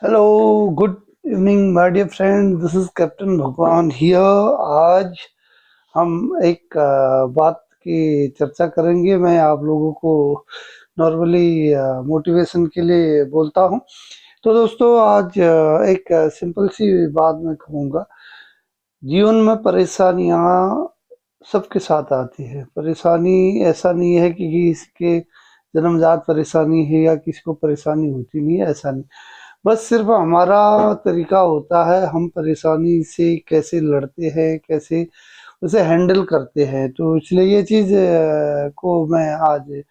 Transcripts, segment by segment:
Hello, good evening my dear friend, this is captain Bhagwan here. आज हम एक बात की चर्चा करेंगे। मैं आप लोगों को नॉर्मली मोटिवेशन के लिए बोलता हूं। तो दोस्तों, आज एक सिंपल सी बात मैं कहूँगा। जीवन में परेशानियां सबके साथ आती है। परेशानी ऐसा नहीं है कि किसी के जन्मजात परेशानी है या किसी को परेशानी होती नहीं है, ऐसा नहीं। बस सिर्फ हमारा तरीका होता है, हम परेशानी से कैसे लड़ते हैं, कैसे उसे हैंडल करते हैं। तो इसलिए ये चीज़ को मैं आज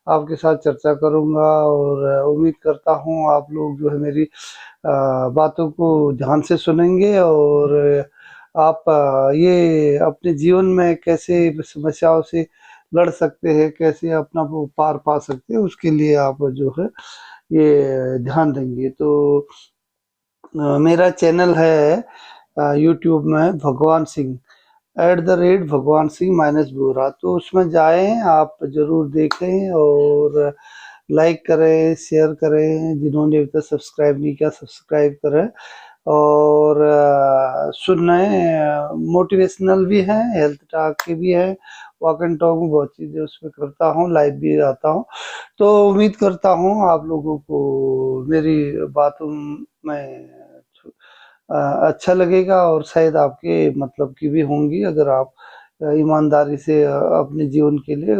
आपके साथ चर्चा करूंगा और उम्मीद करता हूँ आप लोग जो है मेरी बातों को ध्यान से सुनेंगे और आप ये अपने जीवन में कैसे समस्याओं से लड़ सकते हैं, कैसे अपना वो पार पा सकते हैं, उसके लिए आप जो है ये ध्यान देंगे। तो मेरा चैनल है यूट्यूब में भगवान सिंह @भगवान सिंह माइनस बोरा। तो उसमें जाएं, आप जरूर देखें और लाइक करें, शेयर करें। जिन्होंने अभी तक सब्सक्राइब नहीं किया, सब्सक्राइब करें और सुनने मोटिवेशनल भी हैं, हेल्थ टॉक के भी हैं, वॉक एंड टॉक में बहुत चीज़ें उसमें करता हूँ, लाइव भी आता हूँ। तो उम्मीद करता हूँ आप लोगों को मेरी बातों में अच्छा लगेगा और शायद आपके मतलब की भी होंगी, अगर आप ईमानदारी से अपने जीवन के लिए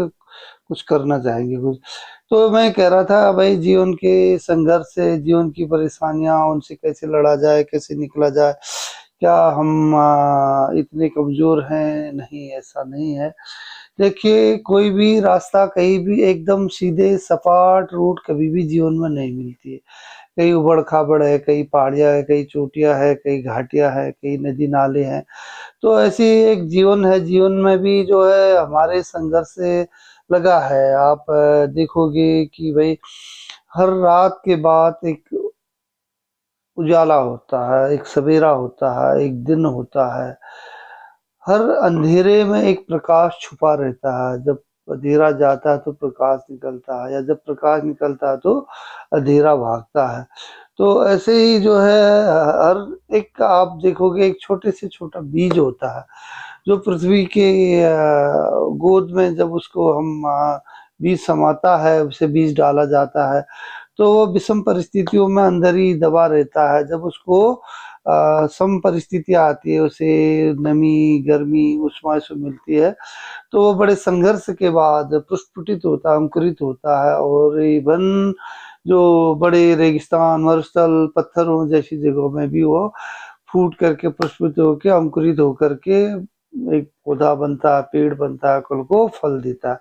कुछ करना चाहेंगे कुछ। तो मैं कह रहा था भाई, जीवन के संघर्ष से, जीवन की परेशानियां, उनसे कैसे लड़ा जाए, कैसे निकला जाए। क्या हम इतने कमजोर हैं? नहीं, ऐसा नहीं है। देखिए, कोई भी रास्ता कहीं भी एकदम सीधे सपाट रूट कभी भी जीवन में नहीं मिलती है। कई उबड़ खाबड़ है, कई पहाड़ियां है, कई चोटियां है, कई घाटियां है, कई नदी नाले हैं। तो ऐसी एक जीवन है, जीवन में भी जो है हमारे संघर्ष से लगा है। आप देखोगे कि भाई हर रात के बाद एक उजाला होता है, एक सवेरा होता है, एक दिन होता है। हर अंधेरे में एक प्रकाश छुपा रहता है। जब अंधेरा जाता है तो प्रकाश निकलता है, या जब प्रकाश निकलता है तो अंधेरा भागता है। तो ऐसे ही जो है हर एक, आप देखोगे एक छोटे से छोटा बीज होता है जो पृथ्वी के गोद में जब उसको हम बीज समाता है, उसे बीज डाला जाता है, तो वो विषम परिस्थितियों में अंदर ही दबा रहता है। जब उसको सम परिस्थितियां आती है, उसे नमी, गर्मी, ऊष्मा से मिलती है, तो वो बड़े संघर्ष के बाद प्रस्फुटित होता है, अंकुरित होता है। और इवन जो बड़े रेगिस्तान, मरुस्थल, पत्थरों जैसी जगहों में भी वो फूट करके, प्रस्फुटित होकर, अंकुरित होकर के एक पौधा बनता है, पेड़ बनता है, कल को फल देता है।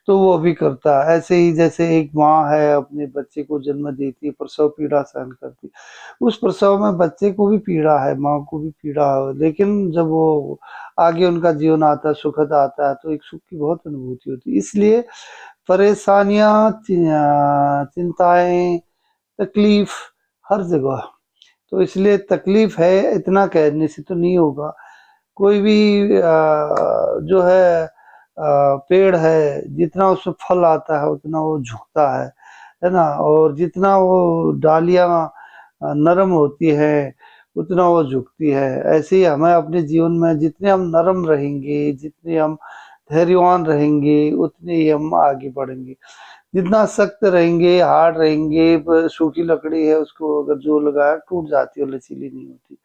तो वो भी करता है। ऐसे ही जैसे एक माँ है, अपने बच्चे को जन्म देती है, प्रसव पीड़ा सहन करती है। उस प्रसव में बच्चे को भी पीड़ा है, माँ को भी पीड़ा है, लेकिन जब वो आगे उनका जीवन आता है, सुखद आता है, तो एक सुख की बहुत अनुभूति होती है। इसलिए परेशानियां, चिंताएं, तकलीफ हर जगह। तो इसलिए तकलीफ है, इतना कहने से तो नहीं होगा। कोई भी जो है पेड़ है, जितना उसमें फल आता है उतना वो झुकता है ना। और जितना वो डालियां नरम होती है उतना वो झुकती है। ऐसे ही हमें अपने जीवन में जितने हम नरम रहेंगे, जितने हम धैर्यवान रहेंगे, उतने ही हम आगे बढ़ेंगे। जितना सख्त रहेंगे, हार्ड रहेंगे, सूखी लकड़ी है, उसको अगर जोर लगाया टूट जाती है, लचीली नहीं होती।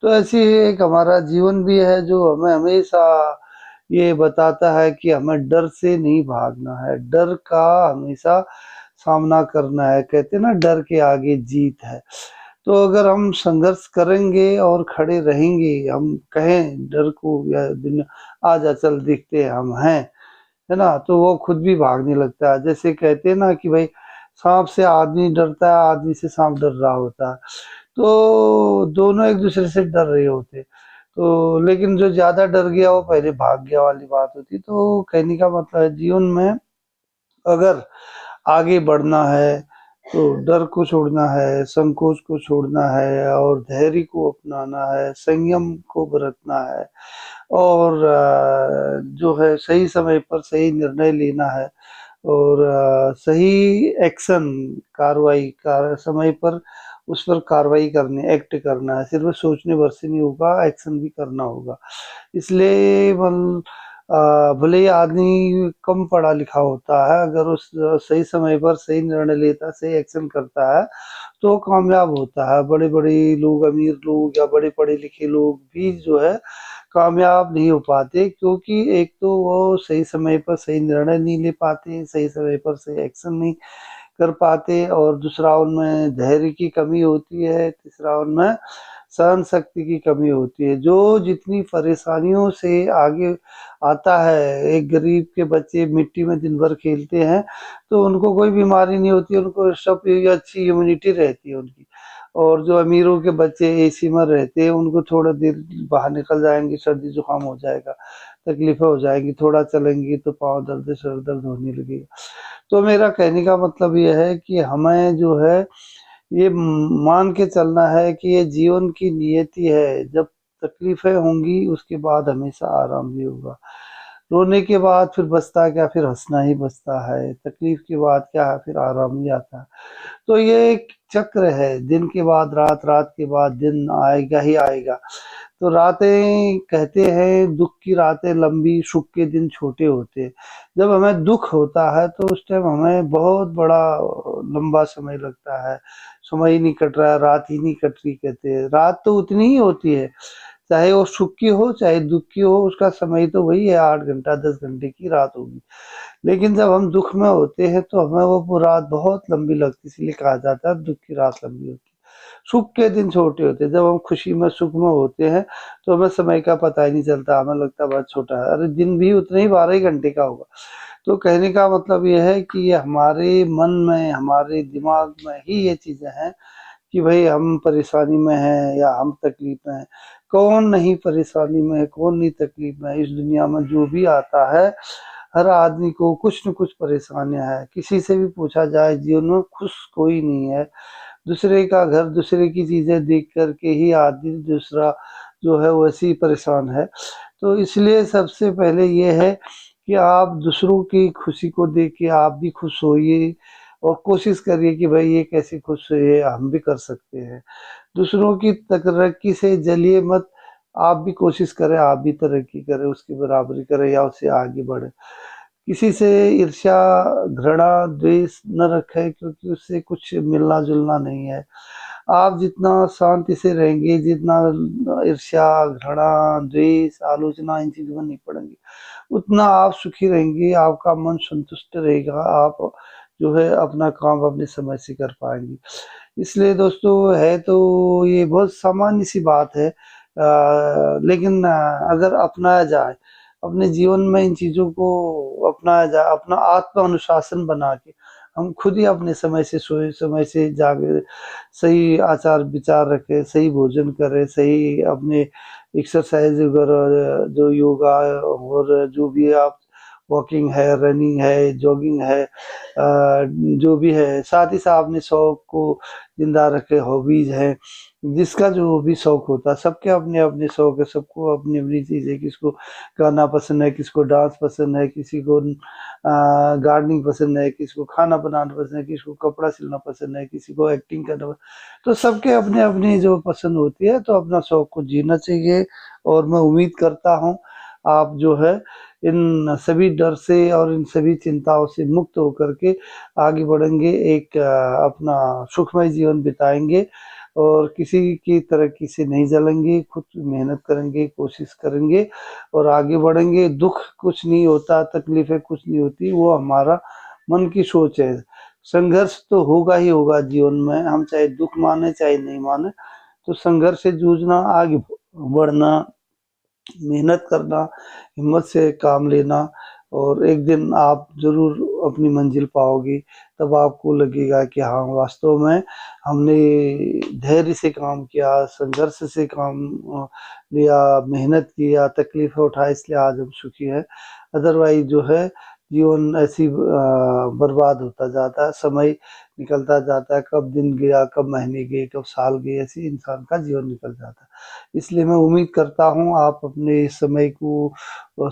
तो ऐसी ही एक हमारा जीवन भी है जो हमें हमेशा ये बताता है कि हमें डर से नहीं भागना है, डर का हमेशा सामना करना है। कहते हैं ना, डर के आगे जीत है। तो अगर हम संघर्ष करेंगे और खड़े रहेंगे, हम कहें डर को या दुनिया आजा चल दिखते हम हैं, है ना, तो वो खुद भी भागने लगता है। जैसे कहते हैं ना कि भाई सांप से आदमी डरता है, आदमी से सांप डर रहा होता है। तो दोनों एक दूसरे से डर रहे होते। तो लेकिन जो ज्यादा डर गया वो पहले भाग गया वाली बात होती। तो कहने का मतलब है, जीवन में अगर आगे बढ़ना है तो डर को छोड़ना है, संकोच को छोड़ना है, और धैर्य को अपनाना है, संयम को बरतना है, और जो है सही समय पर सही निर्णय लेना है, और सही एक्शन, कार्रवाई समय पर उस पर कार्रवाई करनी, एक्ट करना है। सिर्फ सोचने भर से नहीं होगा, एक्शन भी करना होगा। इसलिए भले ही आदमी कम पढ़ा लिखा होता है, अगर उस सही समय पर सही निर्णय लेता, सही एक्शन करता है, तो कामयाब होता है। बड़े बड़े लोग, अमीर लोग या बड़े पढ़े लिखे लोग भी जो है कामयाब नहीं हो पाते, क्योंकि एक तो वो सही समय पर सही निर्णय नहीं ले पाते, सही समय पर सही एक्शन नहीं कर पाते, और दूसरा उनमें धैर्य की कमी होती है, तीसरा उनमें सहन शक्ति की कमी होती है। जो जितनी परेशानियों से आगे आता है, एक गरीब के बच्चे मिट्टी में दिन भर खेलते हैं तो उनको कोई बीमारी नहीं होती, उनको सब अच्छी इम्यूनिटी रहती है उनकी। और जो अमीरों के बच्चे एसी में रहते हैं, उनको थोड़ा देर बाहर निकल जाएंगे, सर्दी जुकाम हो जाएगा, तकलीफें हो जाएगी, थोड़ा चलेंगी तो पाँव दर्द, सर दर्द होने लगेगा। तो मेरा कहने का मतलब यह है कि हमें जो है ये मान के चलना है कि ये जीवन की नियति है। जब तकलीफें होंगी उसके बाद हमेशा आराम भी होगा। रोने के बाद फिर बचता क्या, फिर हंसना ही बचता है। तकलीफ के बाद क्या है, फिर आराम ही आता है। तो ये एक चक्र है, दिन के बाद रात, रात के बाद दिन आएगा ही आएगा। तो रातें कहते हैं दुख की रातें लंबी, सुख के दिन छोटे होते हैं। जब हमें दुख होता है तो उस टाइम हमें बहुत बड़ा लंबा समय लगता है, समय ही नहीं कट रहा है, रात ही नहीं कट रही। कहते हैं रात तो उतनी ही होती है, चाहे वो सुख की हो चाहे दुख की हो, उसका समय तो वही है, 8 घंटा 10 घंटे की रात होगी। लेकिन जब हम दुख में होते हैं तो हमें वो रात बहुत लंबी लगती है, इसलिए कहा जाता है दुख की रात लंबी होती है, सुख के दिन छोटे होते हैं। जब हम खुशी में सुख में होते हैं तो हमें समय का पता ही नहीं चलता, हमें लगता है बहुत छोटा है, अरे दिन भी उतने ही 12 ही घंटे का होगा। तो कहने का मतलब यह है कि ये हमारे मन में, हमारे दिमाग में ही ये चीजें हैं कि भाई हम परेशानी में हैं या हम तकलीफ में हैं। कौन नहीं परेशानी में है, कौन नहीं तकलीफ में है। इस दुनिया में जो भी आता है, हर आदमी को कुछ न कुछ परेशानियां हैं। किसी से भी पूछा जाए, जीवन में खुश कोई नहीं है। दूसरे का घर, दूसरे की चीजें देख करके ही आदमी दूसरा जो है वैसे परेशान है। तो इसलिए सबसे पहले ये है कि आप दूसरों की खुशी को देख के आप भी खुश होइए, और कोशिश करिए कि भाई ये कैसे खुश है, हम भी कर सकते हैं। दूसरों की तरक्की से जलिए मत, आप भी कोशिश करें, आप भी तरक्की करें, उसकी बराबरी करें या उससे आगे बढ़े। किसी से ईर्ष्या, घृणा, द्वेष न रखें, क्योंकि उससे कुछ मिलना जुलना नहीं है। आप जितना शांति से रहेंगे, जितना ईर्ष्या, घृणा, द्वेष, आलोचना इन चीजों में नहीं पड़ेंगे, उतना आप सुखी रहेंगे, आपका मन संतुष्ट रहेगा, आप जो है अपना काम अपने समय से कर पाएंगे। इसलिए दोस्तों है तो ये बहुत सामान्य सी बात है, लेकिन अगर अपनाया जाए अपने जीवन में, इन चीजों को अपनाया जाए, अपना आत्म अनुशासन बना के हम खुद ही अपने समय से सोए, समय से जागे, सही आचार विचार रखें, सही भोजन करें, सही अपने एक्सरसाइज वगैरह, जो योगा और जो भी आप वॉकिंग है, रनिंग है, जॉगिंग है, जो भी है, साथ ही साथ अपने शौक को जिंदा रखे, हॉबीज है, जिसका जो भी शौक होता है। सबके अपने अपने शौक है, सबको अपनी अपनी चीज है। किसको गाना पसंद है, किसको डांस पसंद है, किसी को गार्डनिंग पसंद है, किसी को खाना बनाना पसंद है, किसी को कपड़ा सिलना पसंद है, किसी को एक्टिंग करना पसंद। तो सबके अपने अपनी जो पसंद होती है, तो अपना शौक को जीना चाहिए। और मैं उम्मीद करता हूँ आप जो है इन सभी डर से और इन सभी चिंताओं से मुक्त होकर के आगे बढ़ेंगे, एक अपना सुखमय जीवन बिताएंगे, और किसी की तरक्की से नहीं जलेंगे, खुद मेहनत करेंगे, कोशिश करेंगे और आगे बढ़ेंगे। दुख कुछ नहीं होता, तकलीफें कुछ नहीं होती, वो हमारा मन की सोच है। संघर्ष तो होगा ही होगा जीवन में, हम चाहे दुख माने चाहे नहीं माने, तो संघर्ष से जूझना, आगे बढ़ना, मेहनत करना, हिम्मत से काम लेना, और एक दिन आप जरूर अपनी मंजिल पाओगे। तब आपको लगेगा कि हाँ, वास्तव में हमने धैर्य से काम किया, संघर्ष से काम लिया, मेहनत किया, तकलीफें उठाई, इसलिए आज हम सुखी है। अदरवाइज जो है जीवन ऐसी बर्बाद होता जाता है, समय निकलता जाता है, कब दिन गया, कब महीने गए, कब साल गए, ऐसे इंसान का जीवन निकल जाता है। इसलिए मैं उम्मीद करता हूँ आप अपने इस समय को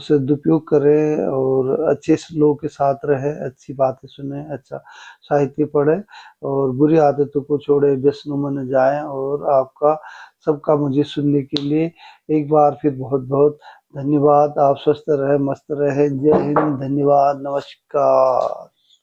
सदुपयोग करें और अच्छे लोगों के साथ रहें, अच्छी बातें सुने, अच्छा साहित्य पढ़ें और बुरी आदतों को छोड़े, व्यसनों में न जाएं। और आपका सबका मुझे सुनने के लिए एक बार फिर बहुत बहुत धन्यवाद। आप स्वस्थ रहे, मस्त रहे। जय हिंद, धन्यवाद, नमस्कार।